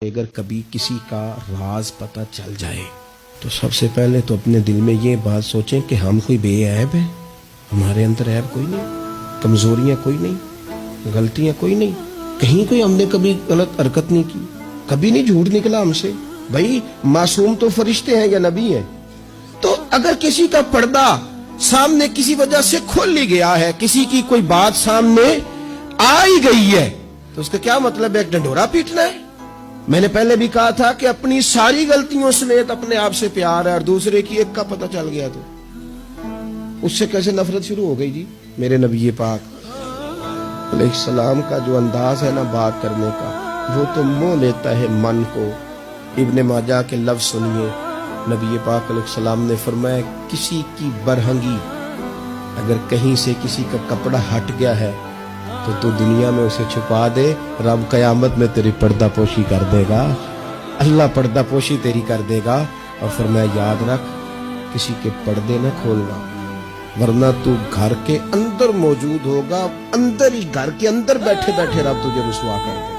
اگر کبھی کسی کا راز پتہ چل جائے تو سب سے پہلے تو اپنے دل میں یہ بات سوچیں کہ ہم کوئی بے عیب ہیں، ہمارے اندر عیب کوئی نہیں، کمزوریاں کوئی نہیں، غلطیاں کوئی نہیں، کہیں کوئی ہم نے کبھی غلط حرکت نہیں کی، کبھی نہیں جھوٹ نکلا ہم سے۔ بھائی معصوم تو فرشتے ہیں یا نبی ہیں؟ تو اگر کسی کا پردہ سامنے کسی وجہ سے کھل ہی گیا ہے، کسی کی کوئی بات سامنے آ ہی گئی ہے، تو اس کا کیا مطلب ہے؟ ایک ڈنڈورا پیٹنا ہے؟ میں نے پہلے بھی کہا تھا کہ اپنی ساری غلطیوں سمیت اپنے آپ سے پیار ہے، اور دوسرے کی ایک کا پتہ چل گیا تو اس سے کیسے نفرت شروع ہو گئی جی؟ میرے نبی پاک علیہ السلام کا جو انداز ہے نا بات کرنے کا، وہ تو موہ لیتا ہے من کو۔ ابن ماجہ کے لفظ سنیے، نبی پاک علیہ السلام نے فرمایا کسی کی برہنگی اگر کہیں سے کسی کا کپڑا ہٹ گیا ہے تو دنیا میں اسے چھپا دے، رب قیامت میں تیری پردہ پوشی کر دے گا، اللہ پردہ پوشی تیری کر دے گا۔ اور فرمایا یاد رکھ کسی کے پردے نہ کھولنا، ورنہ تو گھر کے اندر موجود ہوگا، اندر ہی گھر کے اندر بیٹھے بیٹھے رب تجھے رسوا کر دے گا۔